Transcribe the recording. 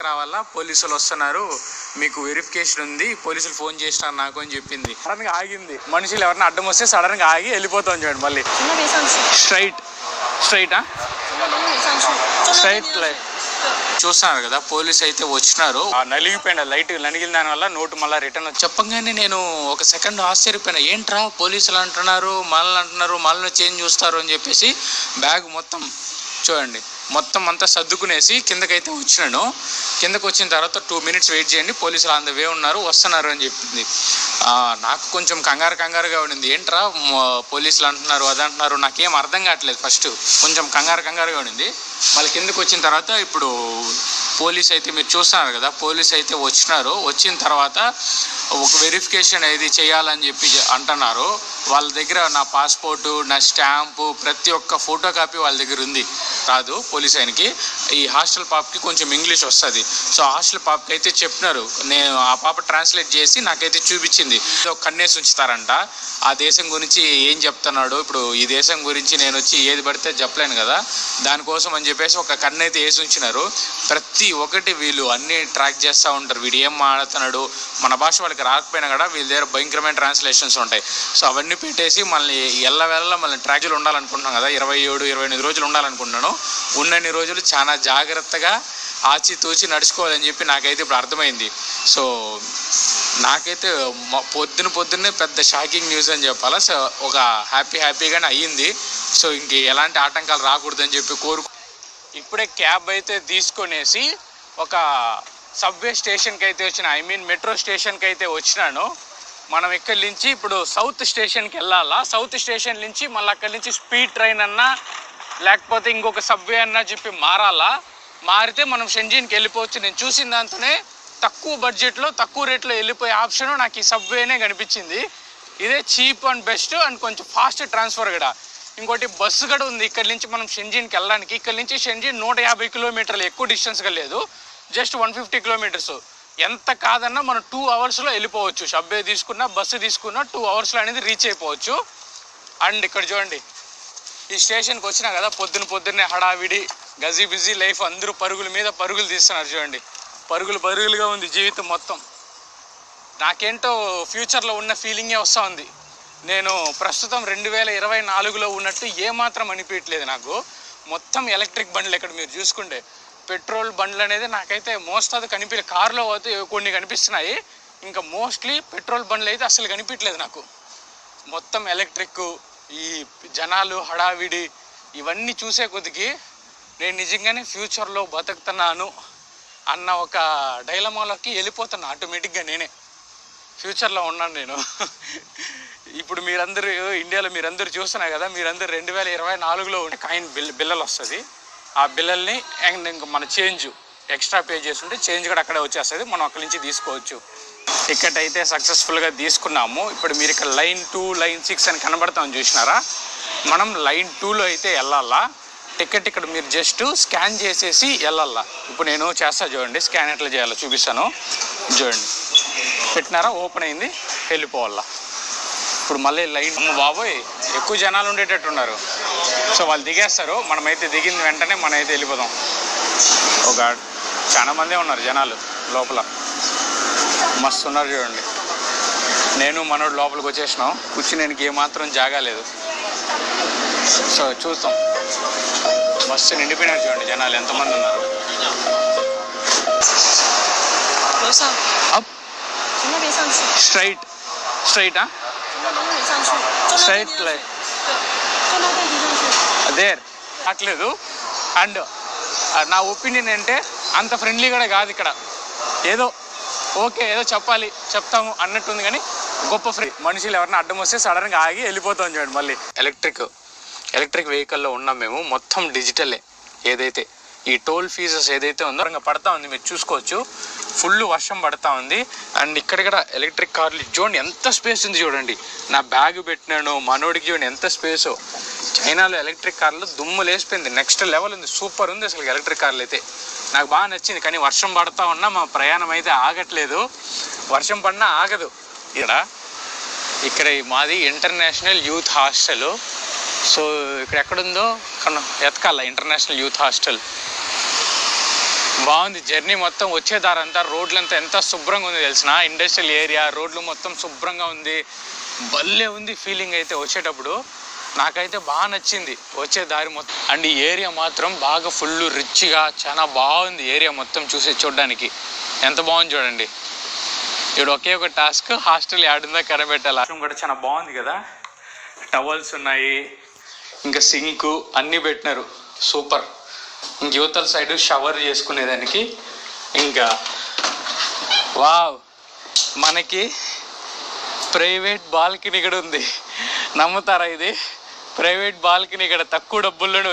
రావాలా, పోలీసులు వస్తున్నారు, మీకు వెరిఫికేషన్ ఉంది, పోలీసులు ఫోన్ చేసినారు నాకు అని చెప్పింది. సడన్గా ఆగింది. మనుషులు ఎవరైనా అడ్డం వస్తే సడన్గా ఆగి వెళ్ళిపోతాం చూడండి. మళ్ళీ స్ట్రైటా స్ట్రైట్ లైట్ చూస్తున్నారు కదా. పోలీసు అయితే వచ్చినారు. నలిగిపోయిన లైట్ నలిగిన దాని వల్ల నోటు మళ్ళీ రిటర్న్ చెప్పగానే నేను ఒక సెకండ్ ఆశ్చర్యపోయినా. ఏంట్రా పోలీసులు అంటున్నారు, మనల్ని అంటున్నారు, మనల్ని చేంజ్ చూస్తారు అని చెప్పేసి బ్యాగ్ మొత్తం చూడండి మొత్తం అంతా సర్దుకునేసి కిందకైతే వచ్చినాను. కిందకు వచ్చిన తర్వాత 2 minutes వెయిట్ చేయండి, పోలీసులు ఆన్ ద వే ఉన్నారు, వస్తున్నారు అని చెప్పింది. నాకు కొంచెం కంగారుగా ఉండింది. ఏంట్రా పోలీసులు అంటున్నారు అది అంటున్నారు, నాకేం అర్థం కావట్లేదు. ఫస్ట్ కొంచెం కంగారుగా ఉండింది. మళ్ళీ కిందకు వచ్చిన తర్వాత ఇప్పుడు పోలీస్ అయితే మీరు చూస్తున్నారు కదా, పోలీస్ అయితే వచ్చినారు. వచ్చిన తర్వాత ఒక వెరిఫికేషన్ ఇది చేయాలని చెప్పి అంటున్నారు. వాళ్ళ దగ్గర నా పాస్పోర్టు, నా స్టాంపు, ప్రతి ఒక్క ఫోటో కాపీ వాళ్ళ దగ్గర ఉంది. రాదు పోలీస్ ఆయనకి. ఈ హాస్టల్ పాపకి కొంచెం ఇంగ్లీష్ వస్తుంది. సో హాస్టల్ పాపకి అయితే చెప్పినారు. నేను ఆ పాప ట్రాన్స్లేట్ చేసి నాకైతే చూపించింది. కన్నేసి ఉంచుతారంట. ఆ దేశం గురించి ఏం చెప్తున్నాడు, ఇప్పుడు ఈ దేశం గురించి నేను వచ్చి ఏది పడితే చెప్పలేను కదా, దానికోసం అని చెప్పేసి ఒక కన్ను అయితే వేసి ఉంచినారు. ప్రతి ఒక్కటి వీళ్ళు అన్నీ ట్రాక్ చేస్తూ ఉంటారు. వీడు ఏం మాట్లాడుతున్నాడు, మన భాష వాళ్ళకి రాకపోయినా కూడా వీళ్ళ దగ్గర భయంకరమైన ట్రాన్స్లేషన్స్ ఉంటాయి. సో అవన్నీ పెట్టేసి మళ్ళీ ఎల్లవేళ మళ్ళీ ట్రాక్లు ఉండాలనుకుంటున్నాం కదా. 27-28 రోజులు ఉండాలనుకుంటున్నాను. ఉన్నన్ని రోజులు చాలా జాగ్రత్తగా ఆచితూచి నడుచుకోవాలని చెప్పి నాకైతే ఇప్పుడు అర్థమైంది. సో నాకైతే పొద్దున్నే పెద్ద షాకింగ్ న్యూస్ అని చెప్పాలా. సో ఒక హ్యాపీగానే అయ్యింది. సో ఇంక ఎలాంటి ఆటంకాలు రాకూడదని చెప్పి ఇప్పుడే క్యాబ్ అయితే తీసుకొనేసి ఒక సబ్వే స్టేషన్కి అయితే వచ్చిన, మెట్రో స్టేషన్కి అయితే వచ్చినాను. మనం ఇక్కడి నుంచి ఇప్పుడు సౌత్ స్టేషన్కి వెళ్ళాలా. సౌత్ స్టేషన్ నుంచి మళ్ళీ అక్కడి నుంచి స్పీడ్ ట్రైన్ అన్నా లేకపోతే ఇంకొక సబ్వే అన్నా చెప్పి మారాలా. మారితే మనం షెంజిన్కి వెళ్ళిపోవచ్చు. నేను చూసిన దాంతోనే తక్కువ బడ్జెట్లో తక్కువ రేట్లో వెళ్ళిపోయే ఆప్షన్ నాకు ఈ సబ్వేనే కనిపించింది. ఇదే చీప్ అండ్ బెస్ట్ అండ్ కొంచెం ఫాస్ట్ ట్రాన్స్ఫర్ కూడా. ఇంకోటి బస్సు కూడా ఉంది ఇక్కడి నుంచి మనం షెంజిన్కి వెళ్ళడానికి. ఇక్కడి నుంచి షెంజిన్ 150 కిలోమీటర్లు, ఎక్కువ డిస్టెన్స్గా లేదు, జస్ట్ 150 కిలోమీటర్స్. ఎంత కాదన్నా మనం 2 అవర్స్లో వెళ్ళిపోవచ్చు. సబ్వే తీసుకున్నా బస్సు తీసుకున్నా 2 అవర్స్లో అనేది రీచ్ అయిపోవచ్చు. అండ్ ఇక్కడ చూడండి, ఈ స్టేషన్కి వచ్చినా కదా, పొద్దున్నే హడావిడి బిజీ లైఫ్, అందరూ పరుగుల మీద పరుగులు తీస్తున్నారు చూడండి. పరుగులుగా ఉంది జీవితం మొత్తం. నాకేంటో ఫ్యూచర్లో ఉన్న ఫీలింగే వస్తూ ఉంది. నేను ప్రస్తుతం 2024లో ఉన్నట్టు ఏమాత్రం అనిపించట్లేదు నాకు. మొత్తం ఎలక్ట్రిక్ బండ్లు. ఇక్కడ మీరు చూసుకుంటే పెట్రోల్ బండ్లు అనేది నాకైతే మోస్తది కనిపించలేదు. కారులో అయితే కొన్ని కనిపిస్తున్నాయి, ఇంకా మోస్ట్లీ పెట్రోల్ బండ్లు అయితే అసలు కనిపించలేదు నాకు. మొత్తం ఎలక్ట్రిక్. ఈ జనాలు హడావిడి ఇవన్నీ చూసే కొద్దికి నేను నిజంగానే ఫ్యూచర్లో బతుకుతున్నాను అన్న ఒక డైలమాలోకి వెళ్ళిపోతున్నా ఆటోమేటిక్గా. నేనే ఫ్యూచర్లో ఉన్నాను నేను. ఇప్పుడు మీరందరూ ఇండియాలో మీరందరూ చూస్తున్నారు కదా, మీరందరూ 2024లో ఉంటే కాయిన్ బిల్లలు వస్తుంది. ఆ బిల్లల్ని ఇంకా మన చేంజ్ ఎక్స్ట్రా పే చేస్తుంటే చేంజ్ కూడా అక్కడే వచ్చేస్తుంది. మనం అక్కడి నుంచి తీసుకోవచ్చు. టికెట్ అయితే సక్సెస్ఫుల్గా తీసుకున్నాము. ఇప్పుడు మీరు ఇక్కడ లైన్ 2, లైన్ 6 అని కనబడతాం చూసినారా. మనం లైన్ 2లో అయితే వెళ్ళాలా. టికెట్ ఇక్కడ మీరు జస్ట్ స్కాన్ చేసేసి వెళ్ళాలా. ఇప్పుడు నేను చేస్తా చూడండి, స్కాన్ ఎట్లా చేయాలో చూపిస్తాను చూడండి. పెట్టినారా, ఓపెన్ అయింది, వెళ్ళిపోవాలా. ఇప్పుడు మళ్ళీ లైన్, బాబోయ్ ఎక్కువ జనాలు ఉండేటట్టున్నారు. సో వాళ్ళు దిగేస్తారు, మనమైతే దిగిన వెంటనే మనమైతే వెళ్ళిపోదాం. ఒక చాలా మందే ఉన్నారు జనాలు లోపల, మస్తు ఉన్నారు చూడండి. నేను మనోడు లోపలికి వచ్చేసినాం. కూర్చునేనికి ఏమాత్రం జాగా లేదు. సో చూస్తాం, మస్తు నిండిపోయినారు చూడండి జనాలు, ఎంతమంది ఉన్నారు. స్ట్రైటా స్ట్రైట్ లైట్ అదే అట్లేదు. అండ్ నా ఒపీనియన్ అంటే అంత ఫ్రెండ్లీ కూడా కాదు ఇక్కడ. ఏదో ఓకే, ఏదో చెప్తాము అన్నట్టుంది, కానీ గొప్ప మనుషులు ఎవరైనా అడ్డం వస్తే సడన్గా ఆగి వెళ్ళిపోతాం చూడండి. మళ్ళీ ఎలక్ట్రిక్ వెహికల్లో ఉన్నాం మేము. మొత్తం డిజిటలే. ఏదైతే ఈ టోల్ ఫీజెస్ ఏదైతే ఉందో పడతా ఉంది, మీరు చూసుకోవచ్చు. ఫుల్ వర్షం పడతా ఉంది. అండ్ ఇక్కడ ఎలక్ట్రిక్ కార్లు చూడండి ఎంత స్పేస్ ఉంది చూడండి. నా బ్యాగ్ పెట్టినాను, మనోడికి చూడండి ఎంత స్పేసో. చైనాలో ఎలక్ట్రిక్ కార్లు దుమ్ము లేసిపోయింది, నెక్స్ట్ లెవెల్ ఉంది, సూపర్ ఉంది అసలు ఎలక్ట్రిక్ కార్లు అయితే. నాకు బాగా నచ్చింది. కానీ వర్షం పడతా ఉన్నా మా ప్రయాణం అయితే ఆగట్లేదు. వర్షం పడినా ఆగదు. ఇక్కడ మాది ఇంటర్నేషనల్ యూత్ హాస్టల్. సో ఇక్కడ ఎక్కడుందో ఎతకాల ఇంటర్నేషనల్ యూత్ హాస్టల్. బాగుంది జర్నీ మొత్తం. వచ్చేదారంతా రోడ్లంతా ఎంత శుభ్రంగా ఉంది తెలిసిన. ఇండస్ట్రియల్ ఏరియా, రోడ్లు మొత్తం శుభ్రంగా ఉంది. భలే ఉంది ఫీలింగ్ అయితే వచ్చేటప్పుడు. నాకైతే బాగా నచ్చింది వచ్చే దారి మొత్తం. అండ్ ఈ ఏరియా మాత్రం బాగా ఫుల్ రిచ్గా చాలా బాగుంది. ఏరియా మొత్తం చూడడానికి ఎంత బాగుంది చూడండి. ఇక్కడ ఒకే ఒక టాస్క్, హాస్టల్ యాడుందా కనిపెట్టాలి. హాస్టల్ కూడా చాలా బాగుంది కదా. టవల్స్ ఉన్నాయి, ఇంకా సింక్ అన్నీ పెట్టినారు, సూపర్. ఇంక యువతల సైడ్ షవర్ చేసుకునేదానికి. ఇంకా వావ్, మనకి ప్రైవేట్ బాల్కనీ ఇక్కడ ఉంది. నమ్ముతారా ఇది? ప్రైవేట్ బాల్కనీ ఇక్కడ తక్కువ డబ్బుల్లోనే